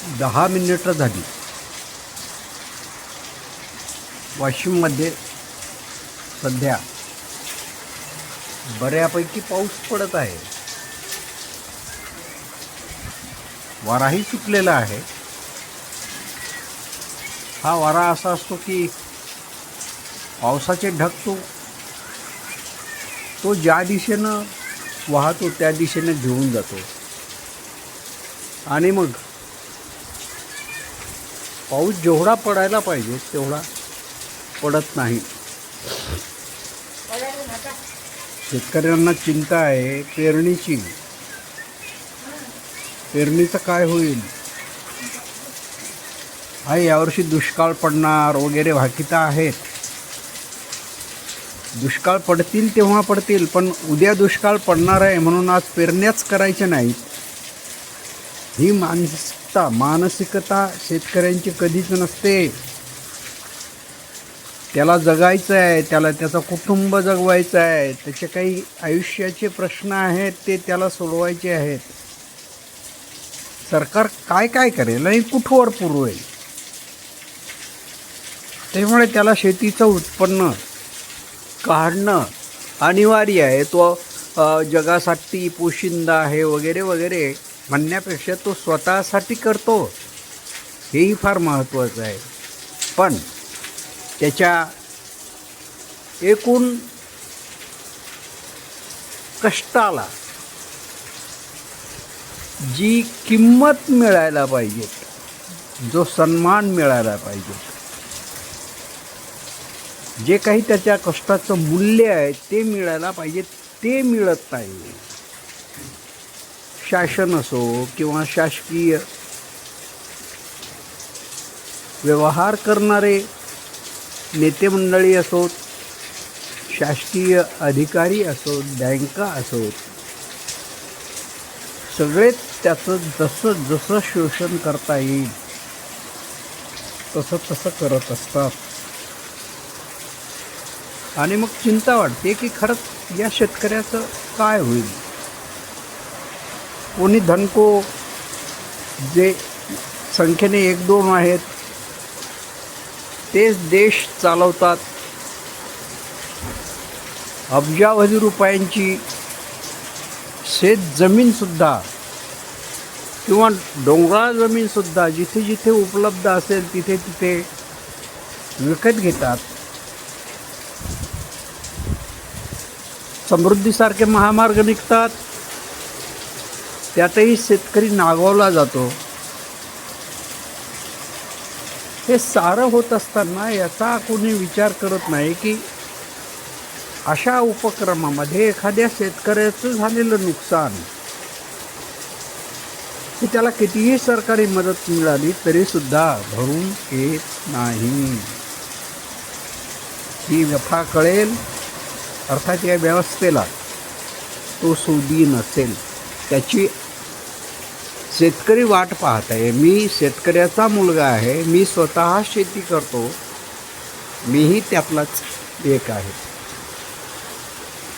10 मिनिटं झाली. वाशिममध्ये सध्या बऱ्यापैकी पाऊस पडत आहे. वाराही सुटलेला आहे. हा वारा असा असतो की पावसाचे ढग तो ज्या दिशेनं वाहतो त्या दिशेने घेऊन जातो आणि मग पाऊस जेवढा पडायला पाहिजे तेवढा पडत नाही. शेतकऱ्यांना चिंता आहे पेरणीची. पेरणीचं काय होईल? यावर्षी दुष्काळ पडणार वगैरे भाकिता आहेत. दुष्काळ पडतील तेव्हा पडतील, पण उद्या दुष्काळ पडणार आहे म्हणून आज पेरण्याच करायच्या नाहीत. ही मानसिकता शेतकऱ्यांची कधीच नसते. त्याला जगायचं आहे, त्याला त्याचं कुटुंब जगवायचं आहे, त्याचे काही आयुष्याचे प्रश्न आहेत ते त्याला सोडवायचे आहेत. सरकार काय काय करेल आणि कुठवर पुरवेल? त्यामुळे त्याला शेतीचं उत्पन्न काढणं अनिवार्य आहे. तो जगासाठी पोशिंदा आहे वगैरे वगैरे म्हणण्यापेक्षा तो स्वतःसाठी करतो, हेही फार महत्त्वाचं आहे. पण त्याच्या एकूण कष्टाला जी किंमत मिळायला पाहिजे, जो सन्मान मिळायला पाहिजे, जे काही त्याच्या कष्टाचं मूल्य आहे ते मिळायला पाहिजे, ते मिळत नाही. शासन असो किंवा शासकीय व्यवहार करणारे नेते मंडळी असोत, शासकीय अधिकारी असोत, बँका असोत, सगळेच त्याचं जसं जसं शोषण करता येईल तसं तसं करत असतात. आणि मग चिंता वाटते की खरंच या शेतकऱ्याचं काय होईल? कोणी धनको जे संख्येने 1-2 आहेत तेच देश चालवतात. अब्जावधी रुपयांची शेत जमीनसुद्धा किंवा डोंगराळ जमीनसुद्धा जिथे जिथे उपलब्ध असेल तिथे तिथे विकत घेतात. समृद्धीसारखे महामार्ग निघतात, त्यातही शेतकरी नागवला जातो. हे सारं होत असताना याचा कोणी विचार करत नाही की अशा उपक्रमामध्ये एखाद्या शेतकऱ्याचं झालेलं नुकसान की त्याला कितीही सरकारी मदत मिळाली तरीसुद्धा भरून येत नाही. ही व्यथा कळेल, अर्थात या व्यवस्थेला तो सुदी नसेल, त्याची शेतकरी वाट पाहत आहे. मी शेतकऱ्याचा मुलगा आहे, मी स्वतः शेती करतो, मीही त्यातलाच एक आहे.